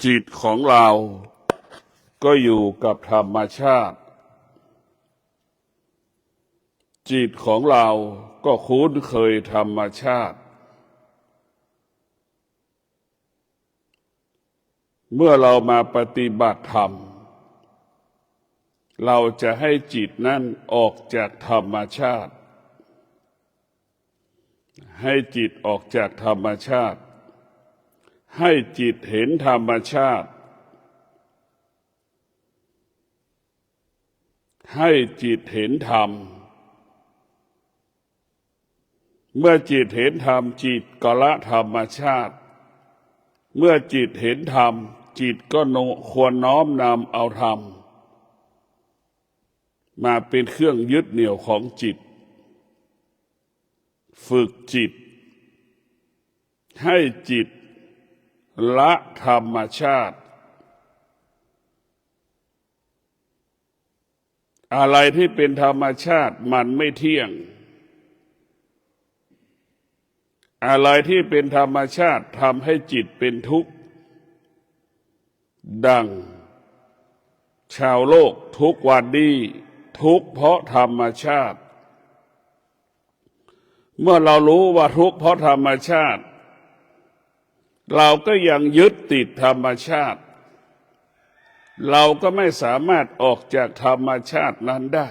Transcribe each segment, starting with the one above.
จิตของเราก็อยู่กับธรรมชาติจิตของเราก็คุ้นเคยธรรมชาติเมื่อเรามาปฏิบัติธรรมเราจะให้จิตนั้นออกจากธรรมชาติให้จิตออกจากธรรมชาติให้จิตเห็นธรรมชาติให้จิตเห็นธรรมเมื่อจิตเห็นธรรมจิตก็ละธรรมชาติเมื่อจิตเห็นธรรมจิตก็ควรน้อมนำเอาธรรมมาเป็นเครื่องยึดเหนี่ยวของจิตฝึกจิตให้จิตละธรรมชาติอะไรที่เป็นธรรมชาติมันไม่เที่ยงอะไรที่เป็นธรรมชาติทำให้จิตเป็นทุกข์ดังชาวโลกทุกวันนี้ทุกข์เพราะธรรมชาติเมื่อเรารู้ว่าทุกข์เพราะธรรมชาติเราก็ยังยึดติดธรรมชาติเราก็ไม่สามารถออกจากธรรมชาตินั้นได้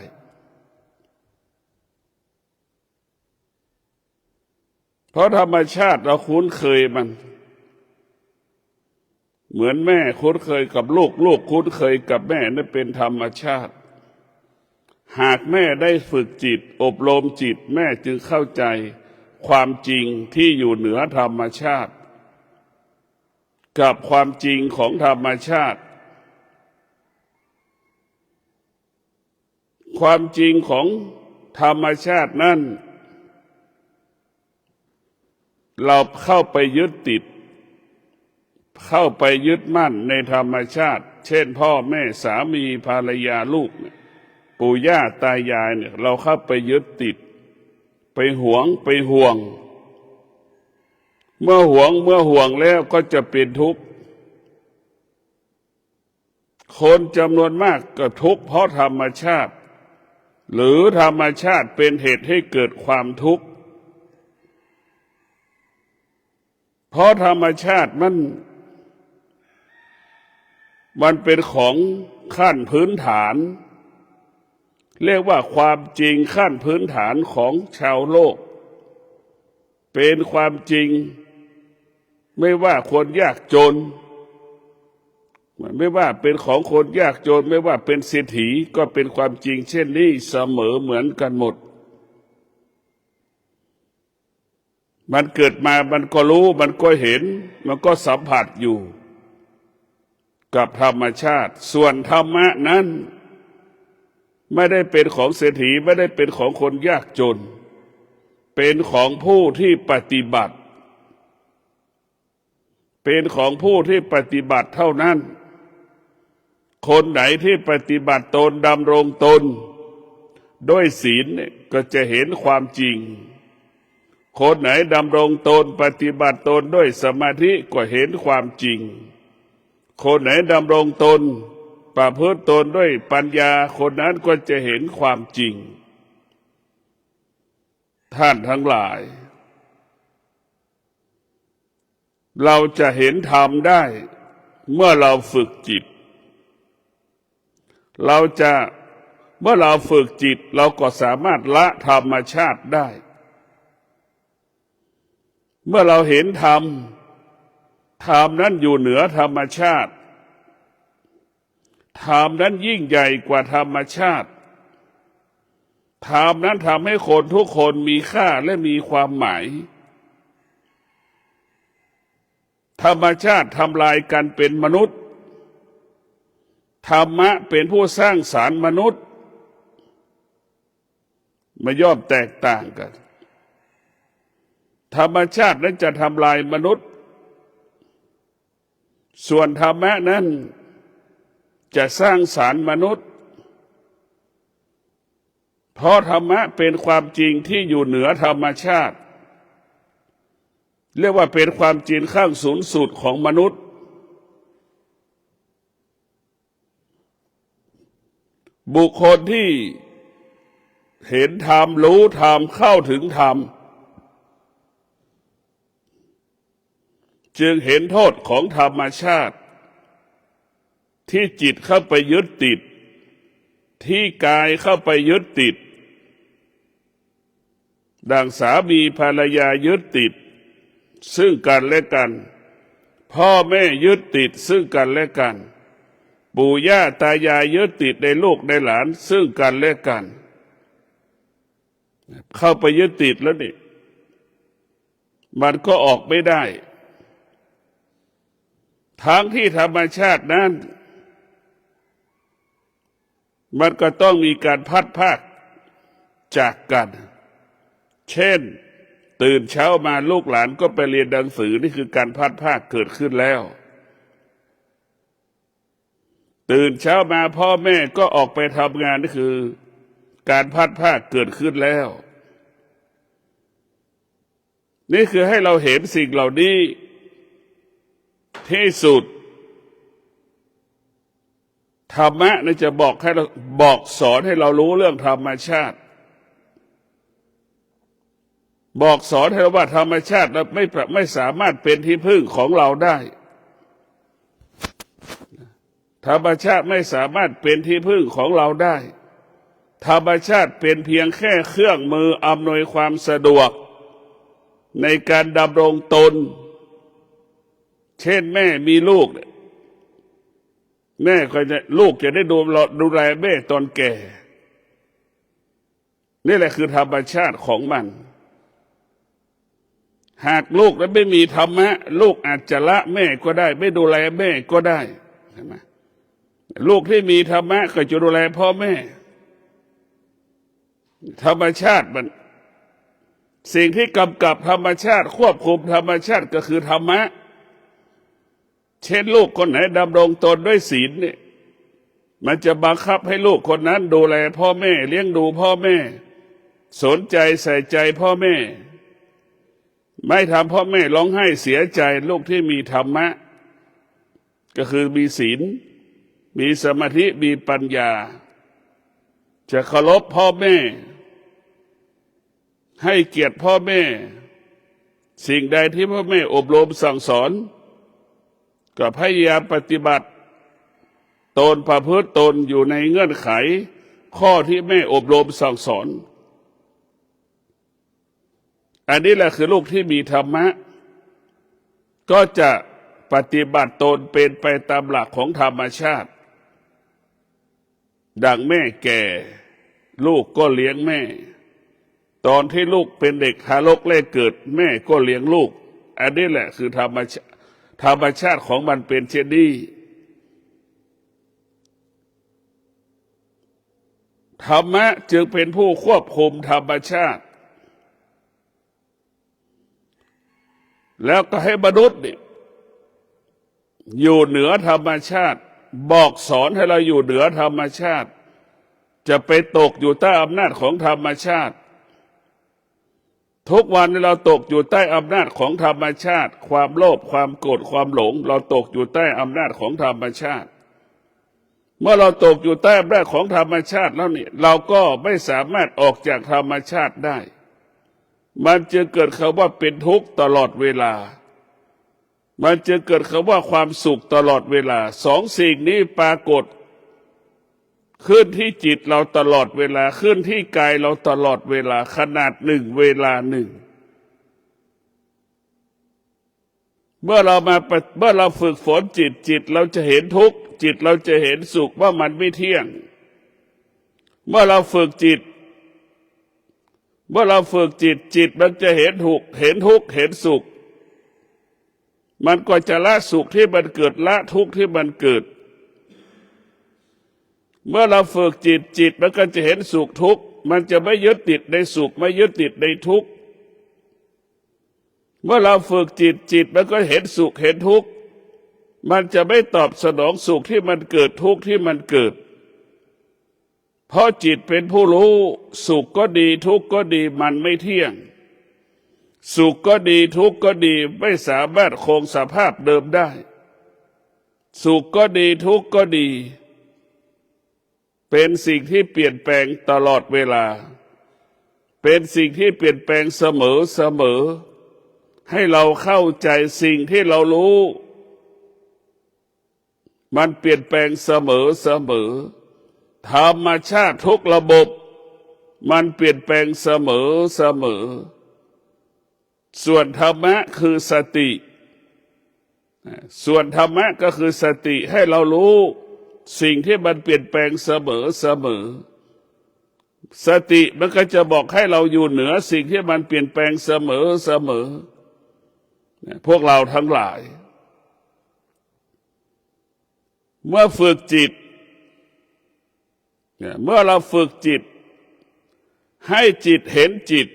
เพราะธรรมชาติเราคุ้นเคยมันเหมือนแม่คุ้นเคยกับลูกลูกคุ้นเคยกับแม่นั่นเป็นธรรมชาติหากแม่ได้ฝึกจิตอบรมจิตแม่จึงเข้าใจความจริงที่อยู่เหนือธรรมชาติกับความจริงของธรรมชาติความจริงของธรรมชาตินั้นเราเข้าไปยึดติดเข้าไปยึดมั่นในธรรมชาติเช่นพ่อแม่สามีภรรยาลูกปู่ย่าตายายเนี่ยเราเข้าไปยึดติดไปหวงไปห่วงเมื่อห่วงแล้วก็จะเป็นทุกข์คนจำนวนมากก็ทุกข์เพราะธรรมชาติหรือธรรมชาติเป็นเหตุให้เกิดความทุกข์เพราะธรรมชาติมันเป็นของขั้นพื้นฐานเรียกว่าความจริงขั้นพื้นฐานของชาวโลกเป็นความจริงไม่ว่าคนยากจนไม่ว่าเป็นของคนยากจนไม่ว่าเป็นเศรษฐีก็เป็นความจริงเช่นนี้เสมอเหมือนกันหมดมันเกิดมามันก็รู้มันก็เห็นมันก็สัมผัสอยู่กับธรรมชาติส่วนธรรมะนั้นไม่ได้เป็นของเศรษฐีไม่ได้เป็นของคนยากจนเป็นของผู้ที่ปฏิบัติเป็นของผู้ที่ปฏิบัติเท่านั้นคนไหนที่ปฏิบัติตนดำรงตนด้วยศีลก็จะเห็นความจริงคนไหนดำรงตนปฏิบัติตนด้วยสมาธิก็เห็นความจริงคนไหนดำรงตนประพฤติตนด้วยปัญญาคนนั้นก็จะเห็นความจริงท่านทั้งหลายเราจะเห็นธรรมได้เมื่อเราฝึกจิตเมื่อเราฝึกจิตเราก็สามารถละธรรมชาติได้เมื่อเราเห็นธรรมนั้นอยู่เหนือธรรมชาติธรรมนั้นยิ่งใหญ่กว่าธรรมชาติธรรมนั้นทำให้คนทุกคนมีค่าและมีความหมายธรรมชาติทำลายกันเป็นมนุษย์ธรรมะเป็นผู้สร้างสรรค์มนุษย์ไม่ย่อมแตกต่างกันธรรมชาตินั้นจะทำลายมนุษย์ส่วนธรรมะนั้นจะสร้างสรรค์มนุษย์เพราะธรรมะเป็นความจริงที่อยู่เหนือธรรมชาติเรียกว่าเป็นความจริงขั้นสูงสุดของมนุษย์ บุคคลที่เห็นธรรมรู้ธรรมเข้าถึงธรรมจึงเห็นโทษของธรรมชาติที่จิตเข้าไปยึดติดที่กายเข้าไปยึดติดดังสามีภรรยายึดติดซึ่งกันและกันพ่อแม่ยึดติดซึ่งกันและกันปู่ย่าตายายยึดติดในลูกในหลานซึ่งกันและกันเข้าไปยึดติดแล้วนี่มันก็ออกไม่ได้ทั้งที่ธรรมชาตินั้นมันก็ต้องมีการพัดพรากจากกันเช่นตื่นเช้ามาลูกหลานก็ไปเรียนหนังสือนี่คือการพัดพรากเกิดขึ้นแล้วตื่นเช้ามาพ่อแม่ก็ออกไปทำงานนี่คือการพัดพรากเกิดขึ้นแล้วนี่คือให้เราเห็นสิ่งเหล่านี้ที่สุดธรรมะนี่จะบอกสอนให้เรารู้เรื่องธรรมชาติบอกสอนให้เราว่าธรรมชาติไม่สามารถเป็นที่พึ่งของเราได้ธรรมชาติไม่สามารถเป็นที่พึ่งของเราได้ธรรมชาติเป็นเพียงแค่เครื่องมืออำนวยความสะดวกในการดำรงตนเช่นแม่มีลูกแม่ก็จะลูกจะได้ดูแลแม่ตอนแก่นี่แหละคือธรรมชาติของมันหากลูกนั้นไม่มีธรรมะลูกอาจจะละแม่ก็ได้ไม่ดูแลแม่ก็ได้ใช่ไหมลูกที่มีธรรมะก็จะดูแลพ่อแม่ธรรมชาติมันสิ่งที่กำกับธรรมชาติควบคุมธรรมชาติก็คือธรรมะเช่นลูกคนไหนดำรงตนด้วยศีลเนี่ยมันจะบังคับให้ลูกคนนั้นดูแลพ่อแม่เลี้ยงดูพ่อแม่สนใจใส่ใจพ่อแม่ไม่ทำพ่อแม่ร้องไห้เสียใจลูกที่มีธรรมะก็คือมีศีลมีสมาธิมีปัญญาจะเคารพพ่อแม่ให้เกียรติพ่อแม่สิ่งใดที่พ่อแม่อบรมสั่งสอนก็พยายามปฏิบัติตนประพฤติตนอยู่ในเงื่อนไขข้อที่แม่อบรมสั่งสอนอันนี้แหละคือลูกที่มีธรรมะก็จะปฏิบัติตนเป็นไปตามหลักของธรรมชาติดังแม่แก่ลูกก็เลี้ยงแม่ตอนที่ลูกเป็นเด็กทารกแรกเกิดแม่ก็เลี้ยงลูกอันนี้แหละคือธรรมชาติของมันเป็นเช่นนี้ธรรมะจึงเป็นผู้ควบคุมธรรมชาติแล้วก็ให้มนุษย์อยู่เหนือธรรมชาติบอกสอนให้เราอยู่เหนือธรรมชาติจะไปตกอยู่ใต้อำนาจของธรรมชาติทุกวันเราตกอยู่ใต้อำนาจของธรรมชาติความโลภความโกรธความหลงเราตกอยู่ใต้อำนาจของธรรมชาติเมื่อเราตกอยู่ใต้อำนาจของธรรมชาติแล้วนี่เราก็ไม่สามารถออกจากธรรมชาติได้มันจึงเกิดคำว่าเป็นทุกข์ตลอดเวลามันจึงเกิดคำว่าความสุขตลอดเวลาสองสิ่งนี้ปรากฏขึ้นที่จิตเราตลอดเวลาขึ้นที่กายเราตลอดเวลาขนาดหนึ่งเวลาหนึ่งเมื่อเราฝึกฝนจิตเราจะเห็นทุกข์จิตเราจะเห็นสุขว่ามันไม่เที่ยงเมื่อเราฝึกจิตจิตมันจะเห็นทุกข์เห็นสุขมันก็จะละสุขที่มันเกิดละทุกข์ที่มันเกิดเมื่อเราฝึกจิตมันก็จะเห็นสุขทุกข์มันจะไม่ยึดติดในสุขไม่ยึดติดในทุกข์เมื่อเราฝึกจิตมันก็เห็นสุขเห็นทุกข์มันจะไม่ตอบสนองสุขที่มันเกิดทุกข์ที่มันเกิดเพราะจิตเป็นผู้รู้สุขก็ดีทุกข์ก็ดีมันไม่เที่ยงสุขก็ดีทุกข์ก็ดีไม่สามารถคงสภาพเดิมได้สุขก็ดีทุกข์ก็ดี เป็นสิ่งที่เปลี่ยนแปลงตลอดเวลาเป็นสิ่งที่เปลี่ยนแปลงเสมอให้เราเข้าใจสิ่งที่เรารู้มันเปลี่ยนแปลงเสมอธรรมชาติทุกระบบมันเปลี่ยนแปลงเสมอส่วนธรรมะคือสติส่วนธรรมะก็คือสติให้เรารู้สิ่งที่มันเปลี่ยนแปลงเสมอสติมันก็จะบอกให้เราอยู่เหนือสิ่งที่มันเปลี่ยนแปลงเสมอพวกเราทั้งหลายเมื่อฝึกจิตเมื่อเราฝึกจิตให้จิตเห็นจิต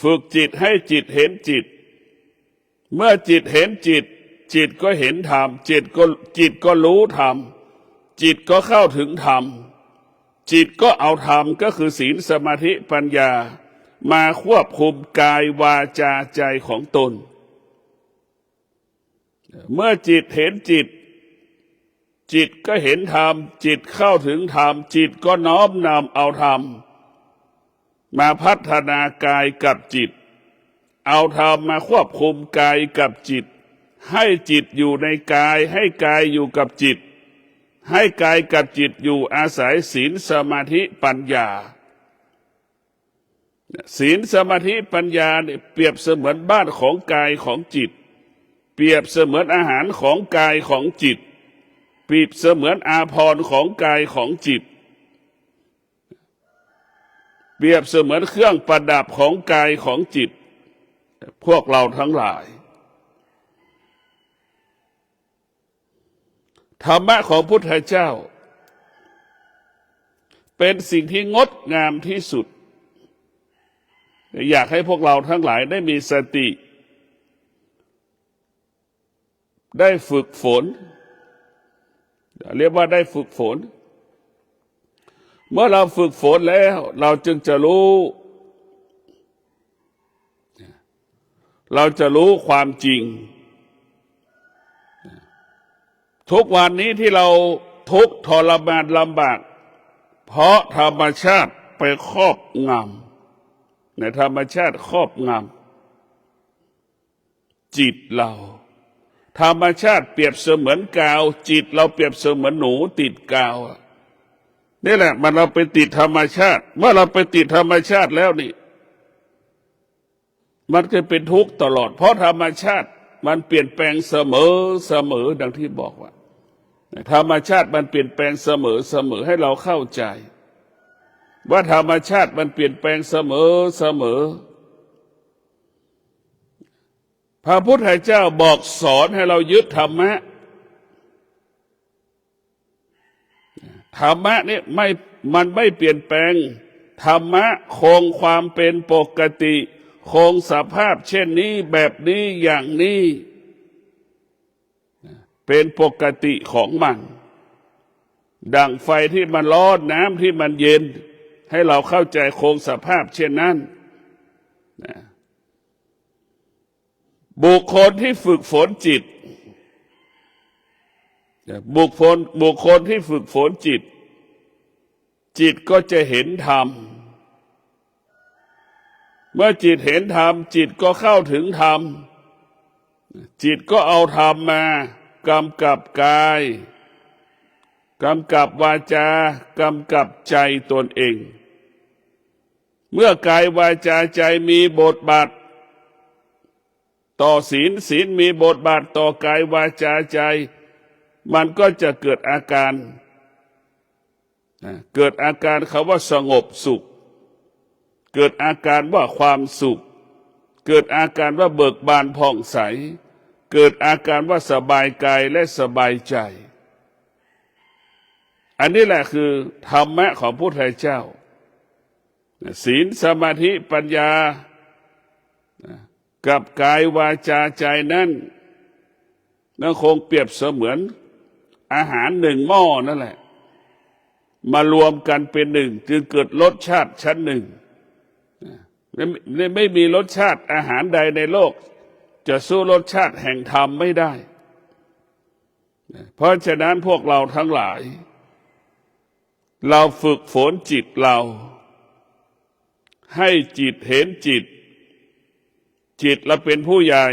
ฝึกจิตให้จิตเห็นจิตเมื่อจิตเห็นจิตจิตก็เห็นธรรมจิตก็รู้ธรรมจิตก็เข้าถึงธรรมจิตก็เอาธรรมก็คือศีลสมาธิปัญญามาควบคุมกายวาจาใจของตนเมื่อจิตเห็นจิตจิตก็เห็นธรรมจิตเข้าถึงธรรมจิตก็น้อมนำเอาธรรมมาพัฒนากายกับจิตเอาธรรมมาควบคุมกายกับจิตให้จิตอยู่ในกายให้กายอยู่กับจิตให้กายกับจิตอยู่อาศัยศีลสมาธิปัญญาศีลสมาธิปัญญาเนี่ยเปรียบเสมือนบ้านของกายของจิตเปรียบเสมือนอาหารของกายของจิตเปรียบเสมือนอาภรณ์ของกายของจิตเปรียบเสมือนเครื่องประดับของกายของจิตพวกเราทั้งหลายธรรมะของพุทธเจ้าเป็นสิ่งที่งดงามที่สุดอยากให้พวกเราทั้งหลายได้มีสติได้ฝึกฝนเรียกว่าได้ฝึกฝนเมื่อเราฝึกฝนแล้วเราจึงจะรู้ความจริงทุกวันนี้ที่เราทุกข์ทรมานลำบากเพราะธรรมชาติไปครอบงำในธรรมชาติครอบงำจิตเราธรรมชาติเปรียบเสมือนกาวจิตเราเปรียบเสมือนหนูติดกาวนี่แหละมันเราไปติดธรรมชาติเมื่อเราไปติดธรรมชาติแล้วนี่มันจะเป็นทุกข์ตลอดเพราะธรรมชาติมันเปลี่ยนแปลงเสมอดังที่บอกว่าธรรมชาติมันเปลี่ยนแปลงเสมอให้เราเข้าใจว่าธรรมชาติมันเปลี่ยนแปลงเสมอพระพุทธเจ้าบอกสอนให้เรายึดธรรมะนี่มันไม่เปลี่ยนแปลงธรรมะคงความเป็นปกติคงสภาพเช่นนี้แบบนี้อย่างนี้เป็นปกติของมันดั่งไฟที่มันร้อนน้ำที่มันเย็นให้เราเข้าใจคงสภาพเช่นนั้นบุคคลที่ฝึกฝนจิตบุคคลที่ฝึกฝนจิตก็จะเห็นธรรมเมื่อจิตเห็นธรรมจิตก็เข้าถึงธรรมจิตก็เอาธรรมมากำกับกายกำกับวาจากำกับใจตนเองเมื่อกายวาจาใจมีบทบาทต่อศีลมีบทบาทต่อกายวาจาใจมันก็จะเกิดอาการคำว่าสงบสุขเกิดอาการว่าความสุขเกิดอาการว่าเบิกบานผ่องใสเกิดอาการว่าสบายกายและสบายใจอันนี้แหละคือธรรมะของพระพุทธเจ้าศีลสมาธิปัญญากับกายวาจาใจนั้นคงเปรียบเสมือนอาหารหนึ่งหม้อนั่นแหละมารวมกันเป็นหนึ่งจึงเกิดรสชาติชั้นหนึ่งไม่มีรสชาติอาหารใดในโลกจะสู้รสชาติแห่งธรรมไม่ได้เพราะฉะนั้นพวกเราทั้งหลาย เราฝึกฝนจิตเราให้จิตเห็นจิตจิตเราเป็นผู้ใหญ่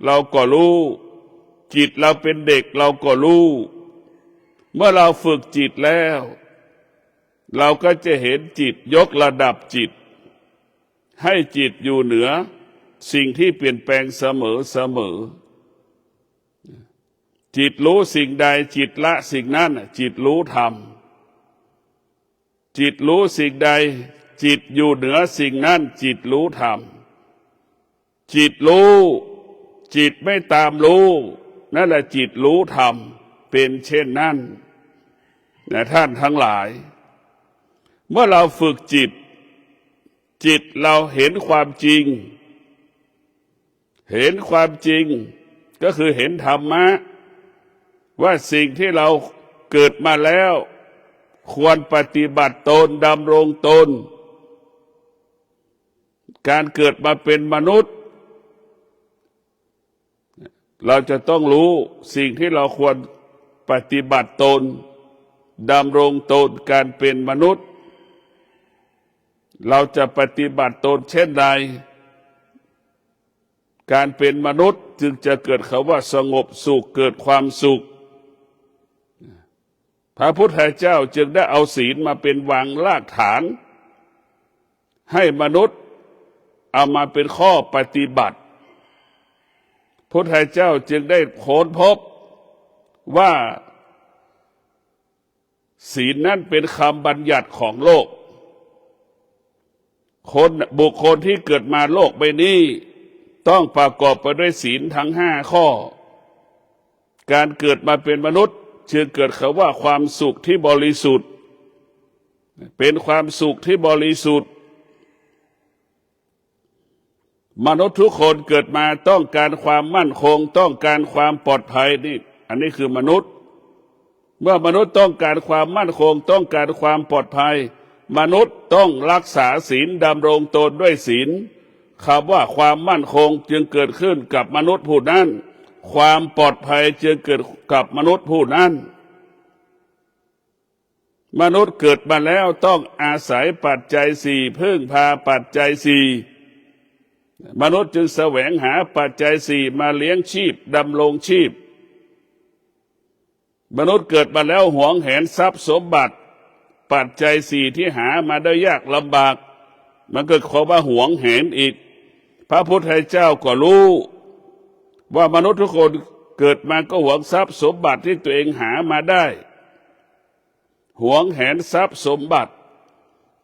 เราก็รู้จิตเราเป็นเด็กเราก็รู้เมื่อเราฝึกจิตแล้วเราก็จะเห็นจิตยกระดับจิตให้จิตอยู่เหนือสิ่งที่เปลี่ยนแปลงเสมอจิตรู้สิ่งใดจิตละสิ่งนั้นจิตรู้ธรรมจิตรู้สิ่งใดจิตอยู่เหนือสิ่งนั้นจิตรู้ธรรมจิตรู้จิตไม่ตามรู้นั่นแหละจิตรู้ธรรมเป็นเช่นนั้นนะท่านทั้งหลายเมื่อเราฝึกจิตเราเห็นความจริงเห็นความจริงก็คือเห็นธรรมะว่าสิ่งที่เราเกิดมาแล้วควรปฏิบัติตนดำรงตนการเกิดมาเป็นมนุษย์เราจะต้องรู้สิ่งที่เราควรปฏิบัติตนดำรงตนการเป็นมนุษย์เราจะปฏิบัติตนเช่นใดการเป็นมนุษย์จึงจะเกิดคำว่าสงบสุขเกิดความสุขพระพุทธเจ้าจึงได้เอาศีลมาเป็นวางรากฐานให้มนุษย์เอามาเป็นข้อปฏิบัติพุทธเจ้าจึงได้ค้นพบว่าศีลนั้นเป็นคำบัญญัติของโลกบุคคลที่เกิดมาโลกใบนี้ต้องประกอบไปด้วยศีลทั้ง5 ข้อการเกิดมาเป็นมนุษย์จึงเกิดคำว่าความสุขที่บริสุทธิ์เป็นความสุขที่บริสุทธิ์มนุษย์ทุกคนเกิดมาต้องการความมั่นคงต้องการความปลอดภัยนี่อันนี้คือมนุษย์เมื่อมนุษย์ต้องการความมั่นคงต้องการความปลอดภัยมนุษย์ต้องรักษาศีลดำรงตนด้วยศีลคำว่าความมั่นคงจึงเกิดขึ้นกับมนุษย์ผู้นั้นความปลอดภัยจึงเกิดกับมนุษย์ผู้นั้นมนุษย์เกิดมาแล้วต้องอาศัยปัจจัย4พึ่งพาปัจจัย4มนุษย์จึงแสวงหาปัจจัย4มาเลี้ยงชีพดำรงชีพมนุษย์เกิดมาแล้วหวงแหนทรัพย์สมบัติปัจจัย4ที่หามาได้ยากลำบากมันเกิดความว่าหวงแหนอีกพระพุทธเจ้าก็รู้ว่ามนุษย์ทุกคนเกิดมาก็หวงทรัพย์สมบัติที่ตัวเองหามาได้หวงแหนทรัพย์สมบัติ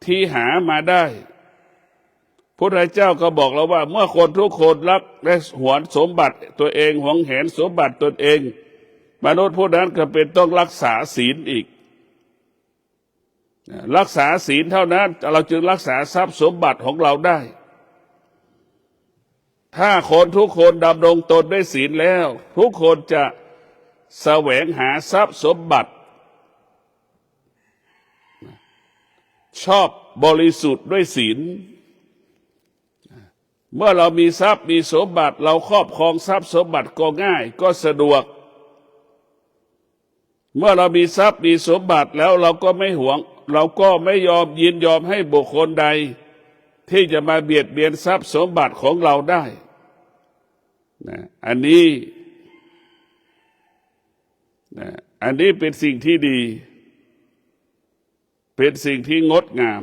ที่หามาได้พระพุทธเจ้าก็บอกเราว่าเมื่อคนทุกคนรักและหวงสมบัติตัวเองหวงแหนสมบัติตนเองมนุษย์ผู้นั้นก็เป็นต้องรักษาศีลอีกรักษาศีลเท่านั้นเราจึงรักษาทรัพย์สมบัติของเราได้ถ้าคนทุกคนดำรงตนด้วยศีลแล้วทุกคนจะแสวงหาทรัพย์สมบัติชอบบริสุทธิ์ด้วยศีลเมื่อเรามีทรัพย์มีสมบัติเราครอบครองทรัพย์สมบัติก็ง่ายก็สะดวกเมื่อเรามีทรัพย์มีสมบัติแล้วเราก็ไม่หวงเราก็ไม่ยอมยินยอมให้บุคคลใดที่จะมาเบียดเบียนทรัพย์สมบัติของเราได้อันนี้เป็นสิ่งที่ดีเป็นสิ่งที่งดงาม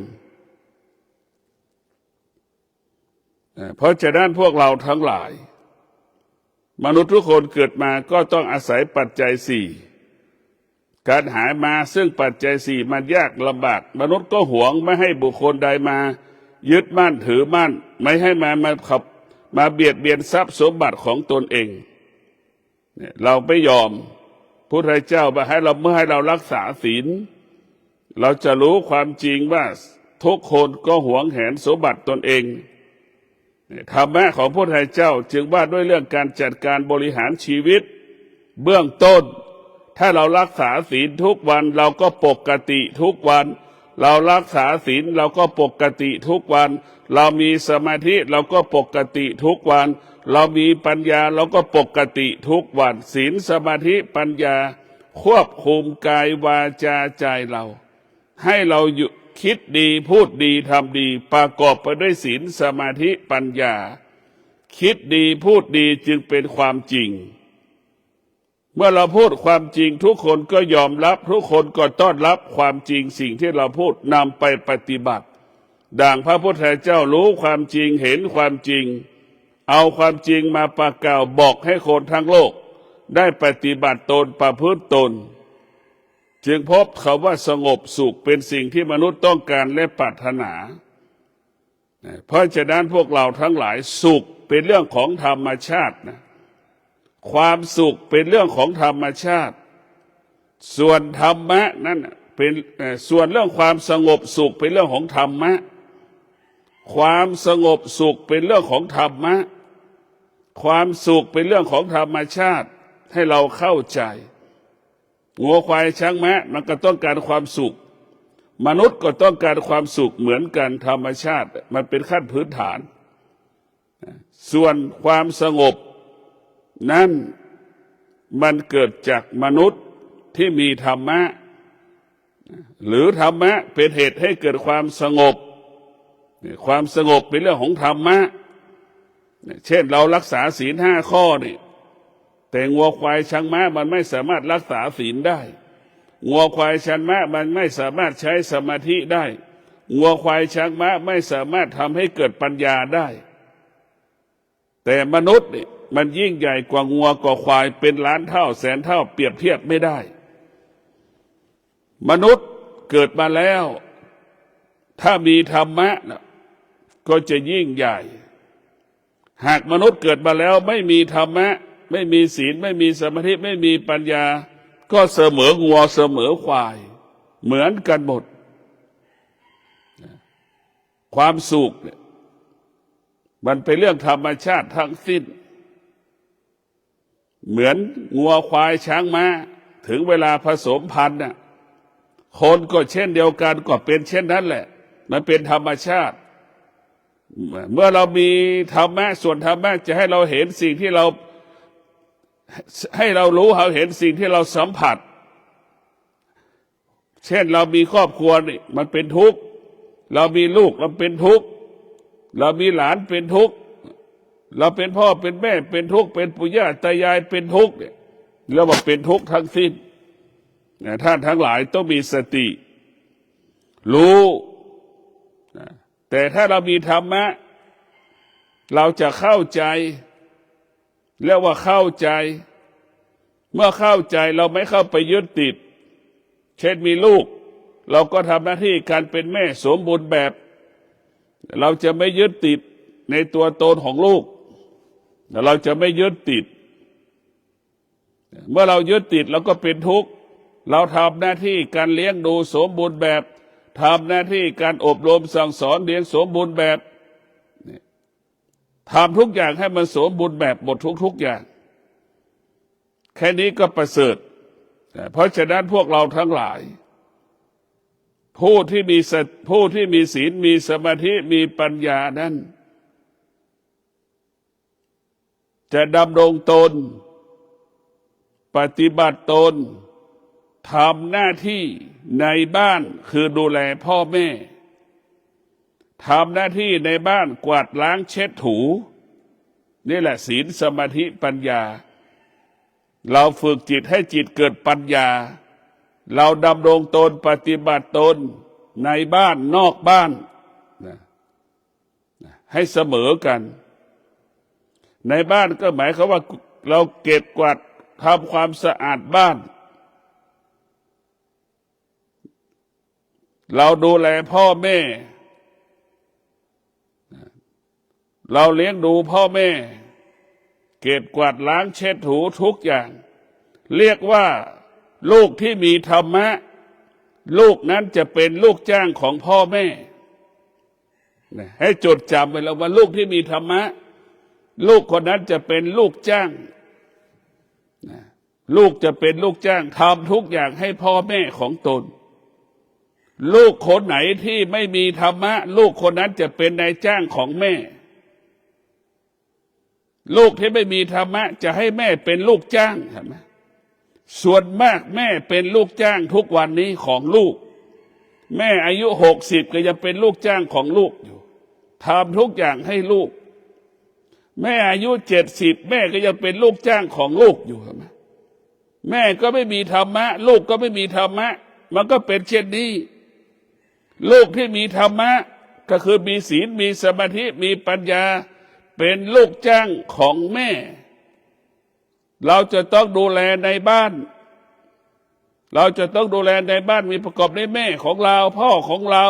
เพราะฉะนั้นพวกเราทั้งหลายมนุษย์ทุกคนเกิดมาก็ต้องอาศัยปัจจัย4การหามาซึ่งปัจจัย4มันยากลำบากมนุษย์ก็หวงไม่ให้บุคคลใดมายึดมั่นถือมั่นไม่ให้มาเบียดเบียนทรัพย์สมบัติของตนเองเราไม่ยอมพระพุทธเจ้ามาให้เราเมื่อให้เรารักษาศีลเราจะรู้ความจริงว่าทุกคนก็หวงแหนสมบัติตนเองธรรมะของพระพุทธเจ้าจึงว่าด้วยเรื่องการจัดการบริหารชีวิตเบื้องต้นถ้าเรารักษาศีลทุกวันเราก็ปกติทุกวันเรารักษาศีลเราก็ปกติทุกวันเรามีสมาธิเราก็ปกติทุกวันเรามีปัญญาเราก็ปกติทุกวันศีลสมาธิปัญญาควบคุมกายวาจาใจเรา ให้เราคิดดีพูดดีทำดีประกอบไปด้วยศีลสมาธิปัญญาคิดดีพูดดีจึงเป็นความจริงเมื่อเราพูดความจริงทุกคนก็ยอมรับทุกคนก็ต้อนรับความจริงสิ่งที่เราพูดนำไปปฏิบัติดังพระพุทธเจ้ารู้ความจริงเห็นความจริงเอาความจริงมาประกาศบอกให้คนทั้งโลกได้ปฏิบัติตนประพฤติตนจึงพบคำว่าสงบสุขเป็นสิ่งที่มนุษย์ต้องการและปรารถนาเพราะฉะนั้นพวกเราทั้งหลายสุขเป็นเรื่องของธรรมชาตินะความสุขเป็นเรื่องของธรรมชาติส่วนธรรมะนั่นเป็นส่วนเรื่องความสงบสุขเป็นเรื่องของธรรมะความสงบสุขเป็นเรื่องของธรรมะความสุขเป็นเรื่องของธรรมชาติให้เราเข้าใจวัวควายช้างม้ามันก็ต้องการความสุขมนุษย์ก็ต้องการความสุขเหมือนกันธรรมชาติมันเป็นขั้นพื้นฐานส่วนความสงบนั้นมันเกิดจากมนุษย์ที่มีธรรมะหรือธรรมะเป็นเหตุให้เกิดความสงบความสงบเป็นเรื่องของธรรมะเช่นเรารักษาศีล5 ข้อนี่แต่งัวควายช้างม้ามันไม่สามารถรักษาศีลได้งัวควายช้างม้ามันไม่สามารถใช้สมาธิได้งัวควายช้างม้าไม่สามารถทำให้เกิดปัญญาได้แต่มนุษย์นี่มันยิ่งใหญ่กว่างัวกว่าควายเป็นล้านเท่าแสนเท่าเปรียบเทียบไม่ได้มนุษย์เกิดมาแล้วถ้ามีธรรมะก็จะยิ่งใหญ่หากมนุษย์เกิดมาแล้วไม่มีธรรมะไม่มีศีลไม่มีสมาธิไม่มีปัญญาก็เสมองัวเสมอควายเหมือนกันหมดความสุขเนี่ยมันเป็นเรื่องธรรมชาติทั้งสิ้นเหมือนงัวควายช้างม้าถึงเวลาผสมพันธุ์น่ะคนก็เช่นเดียวกันก็เป็นเช่นนั้นแหละมันเป็นธรรมชาติเมื่อเรามีธรรมะส่วนธรรมะจะให้เราเห็นสิ่งที่เราให้เรารู้เราเห็นสิ่งที่เราสัมผัสเช่นเรามีครอบครัวนี่มันเป็นทุกข์เรามีลูกเราเป็นทุกข์เรามีหลานเป็นทุกข์เราเป็นพ่อเป็นแม่เป็นทุกข์เป็นปู่ย่าตายายเป็นทุกข์เนี่ยแล้วว่าเป็นทุกข์ทั้งสิ้นท่านทั้งหลายต้องมีสติรู้แต่ถ้าเรามีธรรมะเราจะเข้าใจแล้วว่าเข้าใจเมื่อเข้าใจเราไม่เข้าไปยึดติดเช่นมีลูกเราก็ทำหน้าที่การเป็นแม่สมบูรณ์แบบเราจะไม่ยึดติดในตัวตนของลูกเราจะไม่ยึดติดเมื่อเรายึดติดเราก็เป็นทุกข์เราทำหน้าที่การเลี้ยงดูสมบูรณ์แบบทำหน้าที่การอบรมสั่งสอนเลี้ยงสมบูรณ์แบบทำทุกอย่างให้มันสมบูรณ์แบบหมดทุกอย่างแค่นี้ก็ประเสริฐเพราะฉะนั้นพวกเราทั้งหลายผู้ที่มีศีลมีสมาธิมีปัญญานั้นจะดำรงตนปฏิบัติตนทำหน้าที่ในบ้านคือดูแลพ่อแม่ทำหน้าที่ในบ้านกวาดล้างเช็ดถูนี่แหละศีลสมาธิปัญญาเราฝึกจิตให้จิตเกิดปัญญาเราดำรงตนปฏิบัติตนในบ้านนอกบ้านให้เสมอกันในบ้านก็หมายความว่าเราเก็บกวาดทำความสะอาดบ้านเราดูแลพ่อแม่เราเลี้ยงดูพ่อแม่เก็บกวาดล้างเช็ดถูทุกอย่างเรียกว่าลูกที่มีธรรมะลูกนั้นจะเป็นลูกจ้างของพ่อแม่ให้จดจำไว้แล้วว่าลูกที่มีธรรมะลูกคนนั้นจะเป็นลูกจ้างลูกจะเป็นลูกจ้างทำทุกอย่างให้พ่อแม่ของตนลูกคนไหนที่ไม่มีธรรมะลูกคนนั้นจะเป็นนายจ้างของแม่ลูกที่ไม่มีธรรมะจะให้แม่เป็นลูกจ้างเห็นไหมส่วนมากแม่เป็นลูกจ้างทุกวันนี้ของลูก แม่อายุ60ก็ยังเป็นลูกจ้างของลูกอยู่ทำทุกอย่างให้ลูกแม่อายุ70แม่ก็ยังเป็นลูกจ้างของลูกอยู่ไหมแม่ก็ไม่มีธรรมะลูกก็ไม่มีธรรมะมันก็เป็นเช่นนี้ลูกที่มีธรรมะก็คือมีศีลมีสมาธิมีปัญญาเป็นลูกจ้างของแม่เราจะต้องดูแลในบ้านเราจะต้องดูแลในบ้านมีประกอบด้วยแม่ของเราพ่อของเรา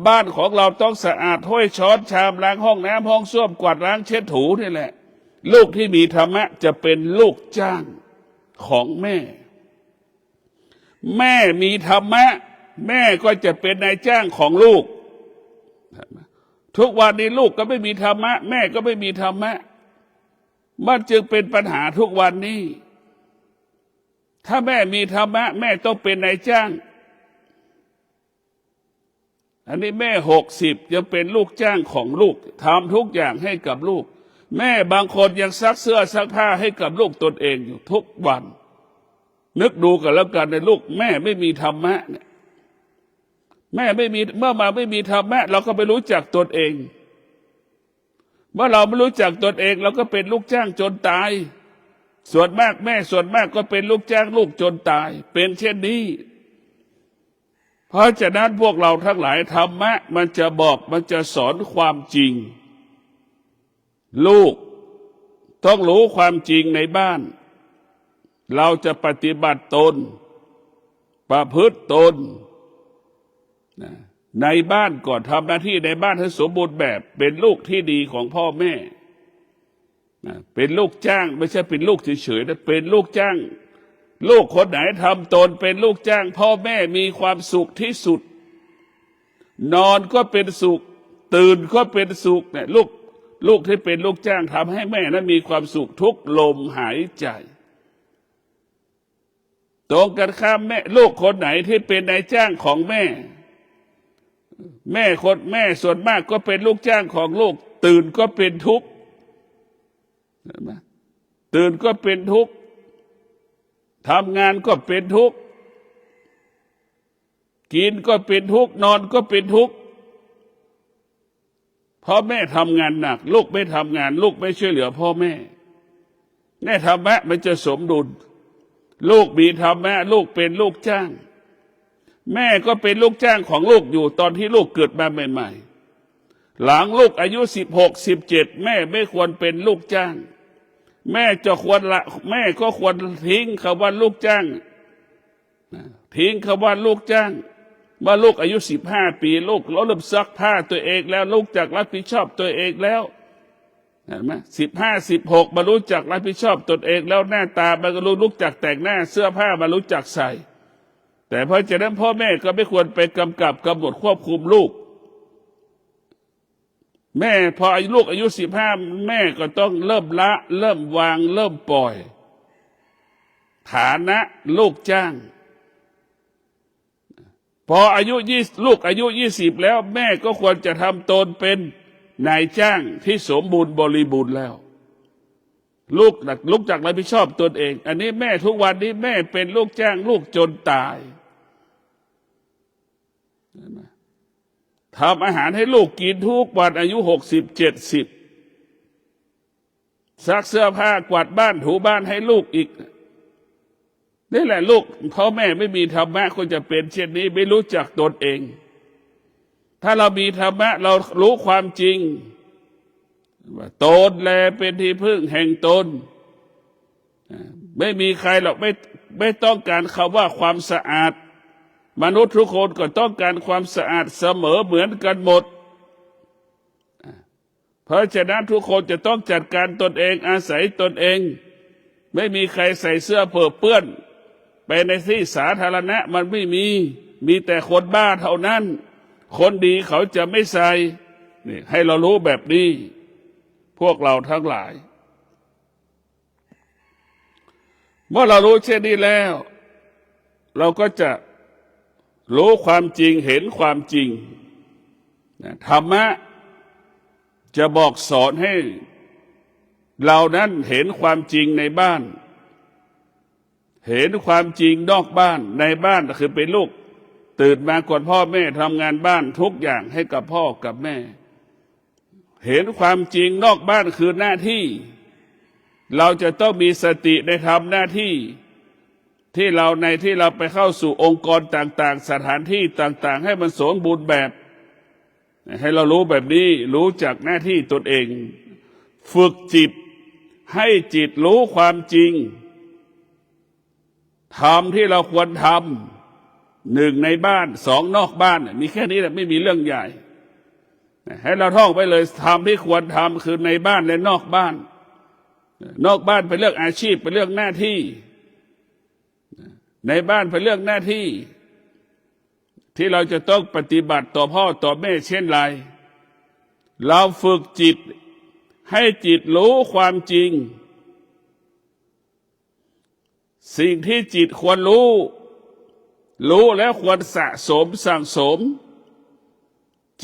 บ้านของเราต้องสะอาดถ้วยช้อนชามล้างห้องน้ำห้องส้วมกวาดล้างเช็ดถูนี่แหละลูกที่มีธรรมะจะเป็นลูกจ้างของแม่แม่มีธรรมะแม่ก็จะเป็นนายจ้างของลูกทุกวันนี้ลูกก็ไม่มีธรรมะแม่ก็ไม่มีธรรมะมันจึงเป็นปัญหาทุกวันนี้ถ้าแม่มีธรรมะแม่ต้องเป็นนายจ้างอันนี้แม่60ยังเป็นลูกจ้างของลูกทำทุกอย่างให้กับลูกแม่บางคนยังซักเสื้อซักผ้าให้กับลูกตนเองอยู่ทุกวันนึกดูกันแล้วกันในลูกแม่ไม่มีธรรมะเนี่ยแม่ไม่มีเมื่อมาไม่มีธรรมะเราก็ไม่รู้จักตนเองเมื่อเราไม่รู้จักตนเองเราก็เป็นลูกจ้างจนตายส่วนมากแม่ส่วนมากก็เป็นลูกจ้างลูกจนตายเป็นเช่นนี้เพราะฉะนั้นพวกเราทั้งหลายธรรมะมันจะบอกมันจะสอนความจริงลูกต้องรู้ความจริงในบ้านเราจะปฏิบัติตนประพฤติตนในบ้านก่อนทำหน้าที่ในบ้านให้สมบูรณ์แบบเป็นลูกที่ดีของพ่อแม่เป็นลูกจ้างไม่ใช่เป็นลูกเฉยๆนะเป็นลูกจ้างลูกคนไหนทำตนเป็นลูกจ้างพ่อแม่มีความสุขที่สุดนอนก็เป็นสุขตื่นก็เป็นสุขเนี่ยลูกที่เป็นลูกจ้างทำให้แม่นั้นมีความสุขทุกลมหายใจตรงกันข้ามลูกคนไหนที่เป็นนายจ้างของแม่ส่วนมากก็เป็นลูกจ้างของลูกตื่นก็เป็นทุกข์ตื่นก็เป็นทุกข์ทำงานก็เป็นทุกข์กินก็เป็นทุกข์นอนก็เป็นทุกข์เพราะแม่ทำงานหนักลูกไม่ทำงานลูกไม่ช่วยเหลือพ่อแม่แน่ธรรมะมันจะสมดุลลูกมีธรรมะลูกเป็นลูกจ้างแม่ก็เป็นลูกจ้างของลูกอยู่ตอนที่ลูกเกิดมาใหม่ๆหลังลูกอายุ16 17แม่ไม่ควรเป็นลูกจ้างแม่จะควรละแม่ก็ควรทิ้งคำว่าลูกจ้างทิ้งคำว่าลูกจ้างเมื่อลูกอายุ15 ปีลูกเริ่มซักผ้าตัวเองแล้วลูกจักรับผิดชอบตัวเองแล้วเห็นไหม15 16มารู้จักรับผิดชอบตนเองแล้วหน้าตามันก็รู้จักแต่งหน้าเสื้อผ้ามารู้จักใส่แต่เพราะฉะนั้นพ่อแม่ก็ไม่ควรไปกำกับกำหนดควบคุมลูกแม่พอลูกอายุ15แม่ก็ต้องเริ่มละเริ่มวางเริ่มปล่อยฐานะลูกจ้างพอลูกอายุ20แล้วแม่ก็ควรจะทำตนเป็นนายจ้างที่สมบูรณ์บริบูรณ์แล้วลูกจักรับผิดชอบตนเองอันนี้แม่ทุกวันนี้แม่เป็นลูกจ้างลูกจนตายทำอาหารให้ลูกกินทุกวันอายุ60 70ซักเสื้อผ้ากวาดบ้านถูบ้านให้ลูกอีกนี่แหละลูกพ่อแม่ไม่มีธรรมะก็จะเป็นเช่นนี้ไม่รู้จักตนเองถ้าเรามีธรรมะเรารู้ความจริงว่าตนแลเป็นที่พึ่งแห่งตนไม่มีใครหรอกไม่ต้องการคำว่าความสะอาดมนุษย์ทุกคนก็ต้องการความสะอาดเสมอเหมือนกันหมดเพราะฉะนั้นทุกคนจะต้องจัดการตนเองอาศัยตนเองไม่มีใครใส่เสื้อเปื้อนไปในที่สาธารณะมันไม่มีแต่คนบ้าเท่านั้นคนดีเขาจะไม่ใส่นี่ให้เรารู้แบบนี้พวกเราทั้งหลายเมื่อเรารู้เช่นนี้แล้วเราก็จะรู้ความจริงเห็นความจริงธรรมะจะบอกสอนให้เรานั้นเห็นความจริงในบ้านเห็นความจริงนอกบ้านในบ้านคือเป็นลูก ตื่นมาก่อนพ่อแม่ทำงานบ้านทุกอย่างให้กับพ่อกับแม่เห็นความจริงนอกบ้านคือหน้าที่เราจะต้องมีสติในทำหน้าที่ที่เราไปเข้าสู่องค์กรต่างๆสถานที่ต่างๆให้มันสมบูรณ์แบบให้เรารู้แบบนี้รู้จักหน้าที่ตนเองฝึกจิตให้จิตรู้ความจริงทำที่เราควรทำหนึ่งในบ้านสองนอกบ้านมีแค่นี้แหละไม่มีเรื่องใหญ่ให้เราท่องไปเลยทำที่ควรทำคือในบ้านและนอกบ้านนอกบ้านเป็นเรื่องอาชีพเป็นเรื่องหน้าที่ในบ้านเป็นเรื่องหน้าที่ที่เราจะต้องปฏิบัติต่อพ่อต่อแม่เช่นไรเราฝึกจิตให้จิตรู้ความจริงสิ่งที่จิตควรรู้แล้วควรสะสมสั่งสม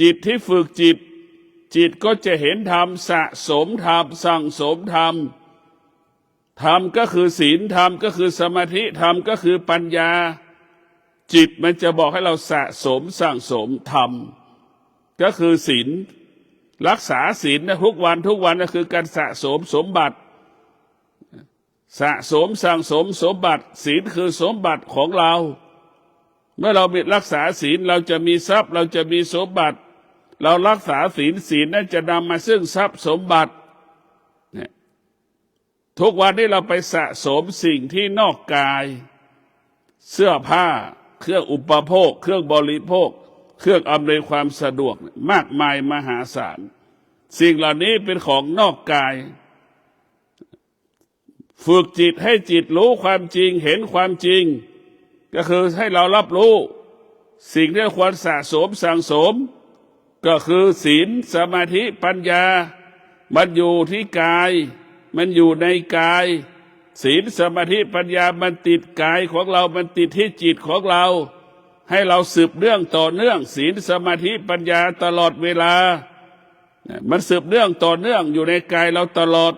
จิตที่ฝึกจิตก็จะเห็นธรรมสะสมธรรมสั่งสมธรรมธรรมก็คือศีลธรรมก็คือสมาธิธรรมก็คือปัญญาจิตมันจะบอกให้เราสะสมสั่งสมธรรมก็คือศีลรักษาศีลนะทุกวันก็คือการสะสมสมบัติสะสมสั่งสมสมบัติศีลคือสมบัติของเราเมื่อเรารักษาศีลเราจะมีทรัพย์เราจะมีสมบัติเรารักษาศีลนั้นจะนำมาซึ่งทรัพย์สมบัติทุกวันที่เราไปสะสมสิ่งที่นอกกายเสื้อผ้าเครื่องอุปโภคเครื่องบริโภคเครื่องอำนวยความสะดวกมากมายมหาศาลสิ่งเหล่านี้เป็นของนอกกายฝึกจิตให้จิตรู้ความจริงเห็นความจริงก็คือให้เรารับรู้สิ่งที่ควรสะสมสั่งสมก็คือศีลสมาธิปัญญามันอยู่ที่กายมันอยู่ในกายศีลสมาธิปัญญามันติดกายของเรามันติดที่จิตของเราให้เราสืบเนื่องต่อเนื่องศีลสมาธิปัญญาตลอดเวลามันสืบเนื่องต่อเนื่องอยู่ในกายเราตลอด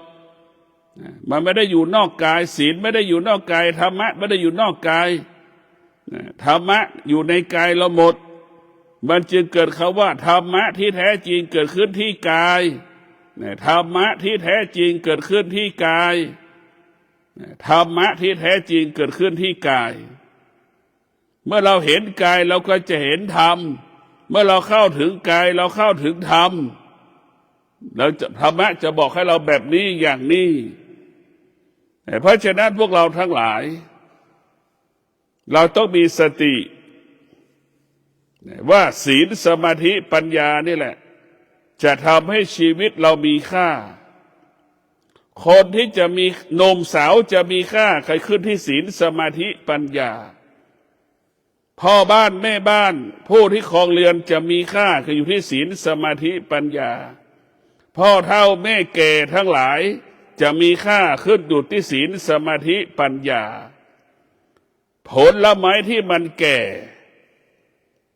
มันไม่ได้อยู่นอกกายศีลไม่ได้อยู่นอกกายธรรมะไม่ได้อยู่นอกกายธรรมะอยู่ในกายเราหมดมันจึงเกิดคำว่าธรรมะที่แท้จริงเกิดขึ้นที่กายธรรมะที่แท้จริงเกิดขึ้นที่กายธรรมะที่แท้จริงเกิดขึ้นที่กายเมื่อเราเห็นกายเราก็จะเห็นธรรมเมื่อเราเข้าถึงกายเราเข้าถึงธรรมแล้วธรรมะจะบอกให้เราแบบนี้อย่างนี้เพราะฉะนั้นพวกเราทั้งหลายเราต้องมีสติว่าศีลสมาธิปัญญานี่แหละจะทำให้ชีวิตเรามีค่าคนที่จะมีหนุ่มสาวจะมีค่าใครขึ้นที่ศีลสมาธิปัญญาพ่อบ้านแม่บ้านผู้ที่ครองเรือนจะมีค่าคืออยู่ที่ศีลสมาธิปัญญาพ่อเฒ่าแม่แก่ทั้งหลายจะมีค่าขึ้นอยู่ที่ศีลสมาธิปัญญาผลไม้ที่มันแก่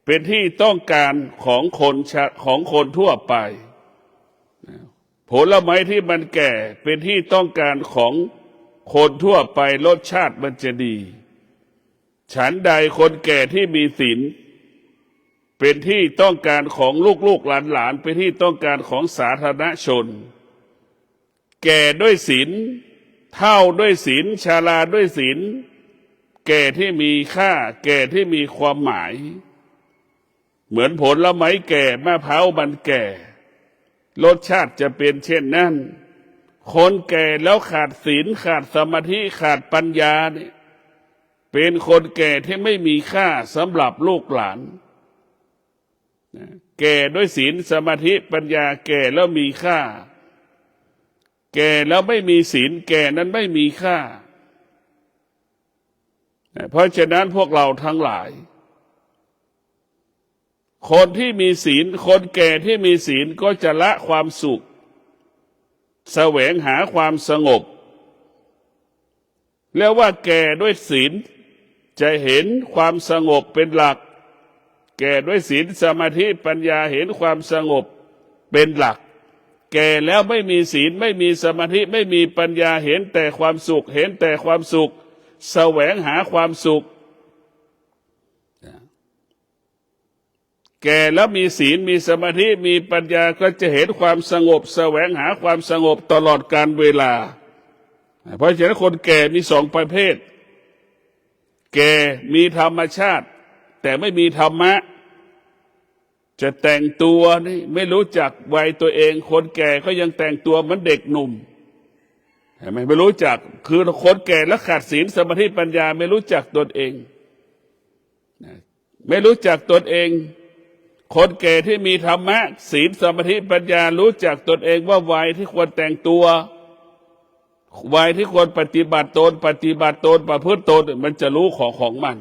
เป็นที่ต้องการของคนทั่วไปผลไม้ที่มันแก่เป็นที่ต้องการของคนทั่วไปรสชาติมันจะดีฉันใดคนแก่ที่มีศีลเป็นที่ต้องการของลูกๆหลานเป็นที่ต้องการของสาธารณชนแก่ด้วยศีลเฒ่าด้วยศีลชราด้วยศีลแก่ที่มีค่าแก่ที่มีความหมายเหมือนผลไม้แก่มะพร้าวมันแก่รสชาติจะเป็นเช่นนั้นคนแก่แล้วขาดศีลขาดสมาธิขาดปัญญาเนี่ยเป็นคนแก่ที่ไม่มีค่าสำหรับลูกหลานแก่ด้วยศีลสมาธิปัญญาแก่แล้วมีค่าแก่แล้วไม่มีศีลแก่นั้นไม่มีค่าเพราะฉะนั้นพวกเราทั้งหลายคนที่มีศีลคนแก่ที่มีศีลก็จะละความสุขแสวงหาความสงบแล้วว่าแก่ด้วยศีลจะเห็นความสงบเป็นหลักแก่ด้วยศีลสมาธิปัญญาเห็นความสงบเป็นหลักแก่แล้วไม่มีศีลไม่มีสมาธิไม่มีปัญญาเห็นแต่ความสุขเห็นแต่ความสุขแสวงหาความสุข แก่แล้วมีศีลมีสมาธิมีปัญญาก็จะเห็นความสงบแสวงหาความสงบตลอดกาลเวลาเพราะฉะนั้นคนแก่มีสองประเภทแก่มีธรรมชาติแต่ไม่มีธรรมะจะแต่งตัวนี่ไม่รู้จักวัยตัวเองคนแก่ก็ยังแต่งตัวเหมือนเด็กหนุ่มเห็นไหมไม่รู้จักคือคนแก่แล้วขาดศีลสมาธิปัญญาไม่รู้จักตนเองไม่รู้จักตนเองคนแก่ที่มีธรรมะศีลสมาธิปัญญารู้จักตนเองว่าวัยที่ควรแต่งตัววัยที่ควรปฏิบัติตนประพฤติตนมันจะรู้ของมัน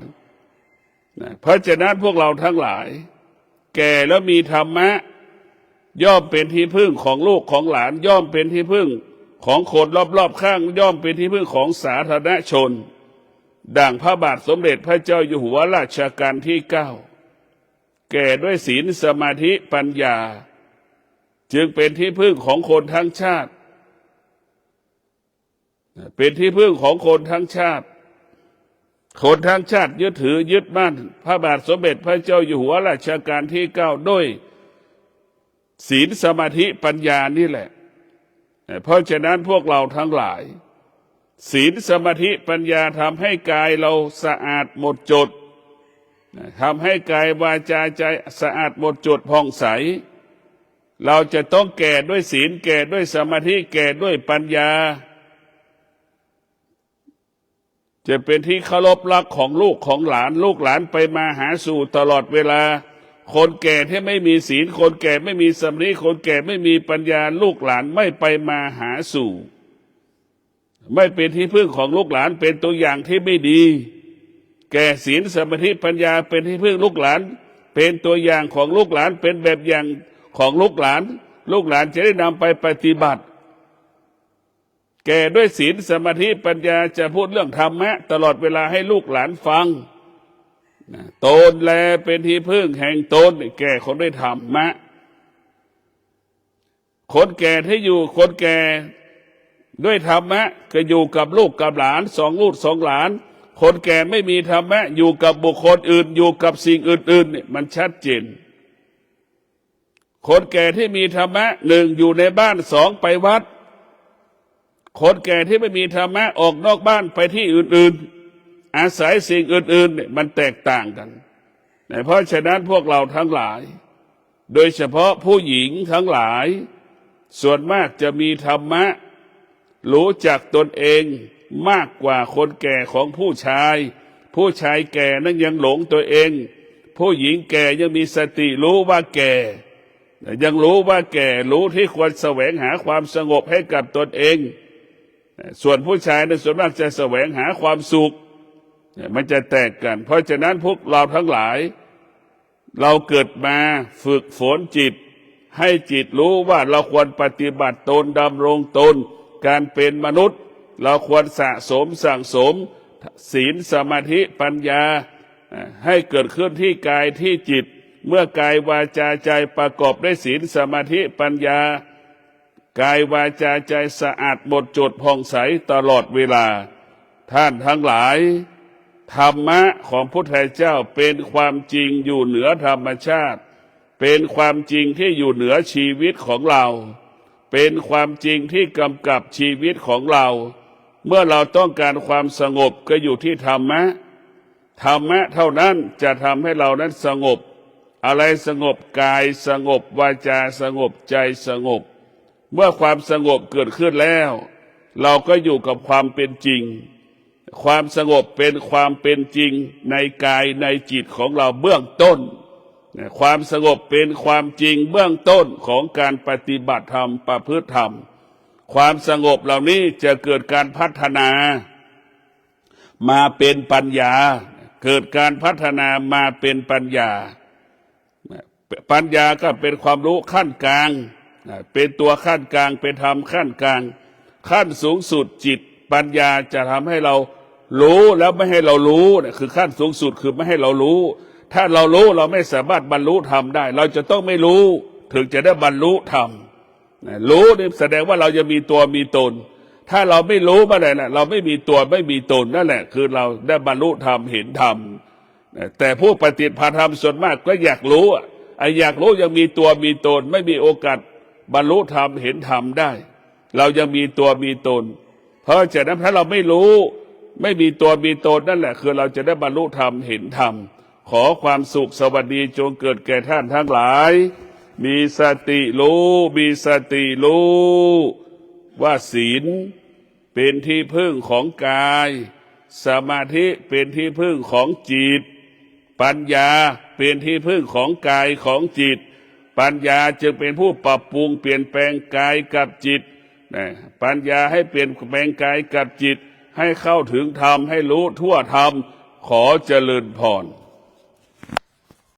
เพราะฉะนั้นพวกเราทั้งหลายแก่แล้วมีธรรมะย่อมเป็นที่พึ่งของลูกของหลานย่อมเป็นที่พึ่งของคนรอบๆข้างย่อมเป็นที่พึ่งของสาธารณชนดังพระบาทสมเด็จพระเจ้าอยู่หัวรัชกาลที่9แก่ด้วยศีลสมาธิปัญญาจึงเป็นที่พึ่งของคนทั้งชาติเป็นที่พึ่งของคนทั้งชาติคนทั้งชาติยึดถือยึดมั่นพระบาทสมเด็จพระเจ้าอยู่หัวรัชกาลที่9ด้วยศีลสมาธิปัญญานี่แหละเพราะฉะนั้นพวกเราทั้งหลายศีลสมาธิปัญญาทำให้กายเราสะอาดหมดจดทำให้กายวาจาใจสะอาดหมดจดผ่องใสเราจะต้องแก่ด้วยศีลแก่ด้วยสมาธิแก่ด้วยปัญญาจะเป็นที่เคารพรักของลูกของหลานลูกหลานไปมาหาสู่ตลอดเวลาคนแก่ที่ไม่มีศีลคนแก่ไม่มีสมาธิคนแก่ไม่มีปัญญาลูกหลานไม่ไปมาหาสู่ไม่เป็นที่พึ่งของลูกหลานเป็นตัวอย่างที่ไม่ดีแก่ศีลสมาธิปัญญาเป็นที่พึ่งลูกหลานเป็นตัวอย่างของลูกหลานเป็นแบบอย่างของลูกหลานลูกหลานจะได้นำไปปฏิบัติแก่ด้วยศีลสมาธิปัญญาจะพูดเรื่องธรรมะตลอดเวลาให้ลูกหลานฟังตนแลเป็นที่พึ่งแห่งตนแก่คนด้วยธรรมะคนแก่ที่อยู่คนแก่ด้วยธรรมะก็อยู่กับลูกกับหลานสองลูกสองหลานคนแก่ไม่มีธรรมะอยู่กับบุคคลอื่นอยู่กับสิ่งอื่นๆเนี่ยมันชัดเจนคนแก่ที่มีธรรมะหนึ่งอยู่ในบ้านสองไปวัดคนแก่ที่ไม่มีธรรมะออกนอกบ้านไปที่อื่นๆอาศัยสิ่งอื่นๆเนี่ยมันแตกต่างกันเพราะฉะนั้นพวกเราทั้งหลายโดยเฉพาะผู้หญิงทั้งหลายส่วนมากจะมีธรรมะรู้จักตนเองมากกว่าคนแก่ของผู้ชายผู้ชายแก่นั้นยังหลงตัวเองผู้หญิงแก่ยังมีสติรู้ว่าแก่ยังรู้ว่าแก่รู้ที่ควรแสวงหาความสงบให้กับตนเองส่วนผู้ชายในส่วนมากจะแสวงหาความสุขมันจะแตกกันเพราะฉะนั้นพวกเราทั้งหลายเราเกิดมาฝึกฝนจิตให้จิตรู้ว่าเราควรปฏิบัติตนดำรงตนการเป็นมนุษย์เราควรสะสมสั่งสมศีลสมาธิปัญญาให้เกิดขึ้นที่กายที่จิตเมื่อกายวาจาใจประกอบด้วยศีลสมาธิปัญญากายวาจาใจสะอาดหมดจดผ่องใสตลอดเวลาท่านทั้งหลายธรรมะของพุทธเจ้าเป็นความจริงอยู่เหนือธรรมชาติเป็นความจริงที่อยู่เหนือชีวิตของเราเป็นความจริงที่กำกับชีวิตของเราเมื่อเราต้องการความสงบก็อยู่ที่ธรรมะธรรมะเท่านั้นจะทำให้เรานั้นสงบอะไรสงบกายสงบวาจาสงบใจสงบเมื่อความสงบเกิดขึ้นแล้วเราก็อยู่กับความเป็นจริงความสงบเป็นความเป็นจริงในกายในจิตของเราเบื้องต้นความสงบเป็นความจริงเบื้องต้นของการปฏิบัติธรรมประพฤติธรรมความสงบเหล่านี้จะเกิดการพัฒนามาเป็นปัญญาเกิดการพัฒนามาเป็นปัญญาปัญญาก็เป็นความรู้ขั้นกลางเป็นตัวขั้นกลางเป็นธรรมขั้นกลางขั้นสูงสุดจิตปัญญาจะทำให้เรารู้แล้วไม่ให้เรารู้คือขั้นสูงสุดคือไม่ให้เรารู้ถ้าเรารู้เราไม่สามารถบรรลุธรรมได้เราจะต้องไม่รู้ถึงจะได้บรรลุธรรมรู้นี่แสดงว่าเราจะมีตัวมีตนถ้าเราไม่รู้เมื่อไหร่เราไม่มีตัวไม่มีตนนั่นแหละคือเราได้บรรลุธรรมเห็นธรรมแต่ผู้ปฏิบัติธรรมส่วนมากก็อยากรู้ อยากรู้ยังมีตัวมีตนไม่มีโอกาสบรรลุธรรมเห็นธรรมได้ เรายังมีตัวมีตนเพราะฉะนั้นถ้าเราไม่รู้ไม่มีตัวมีตนนั่นแหละคือเราจะได้บรรลุธรรมเห็นธรรมขอความสุขสวัสดีจงเกิดแก่ท่านทั้งหลายมีสติรู้มีสติรู้ว่าศีลเป็นที่พึ่งของกายสมาธิเป็นที่พึ่งของจิตปัญญาเป็นที่พึ่งของกายของจิตปัญญาจึงเป็นผู้ปรับปรุงเปลี่ยนแปลงกายกับจิตปัญญาให้เปลี่ยนแปลงกายกับจิตให้เข้าถึงธรรมให้รู้ทั่วธรรมขอเจริญพร